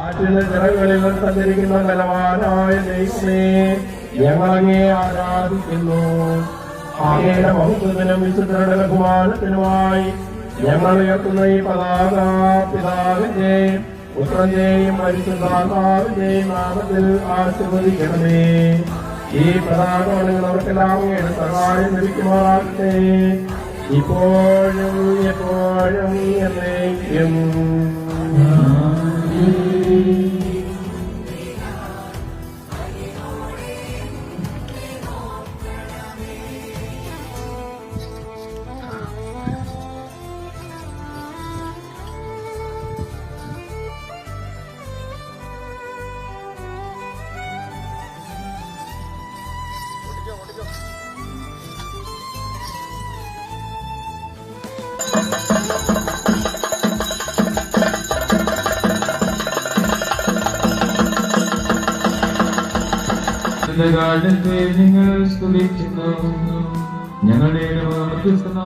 ആറ്റിന്റെ ചിറകളിൽ സഞ്ചരിക്കുന്ന ബലവാനായ ദൈവമേ, ഞങ്ങളങ്ങേ ആരാധിക്കുന്നു. അങ്ങയുടെ മഹത്വത്തിനും വിശുദ്ധരുടെ ബഹുമാനത്തിനുമായി ഞങ്ങൾ ഉയർത്തുന്ന ഈ പതാക പിതാവിന്റെയും പുത്രന്റെയും പരിശുദ്ധാത്മാവിന്റെയും നാമത്തിൽ ആശീർവദിക്കണമേ. ഈ പതാക അവർക്കെല്ലാം അങ്ങയുടെ സഹായം ലഭിക്കുമാറാകട്ടെ, ഇപ്പോഴും എപ്പോഴും എന്നേക്കും. നിങ്ങൾ സ്തുതിക്കുന്നു. ഞങ്ങളുടെ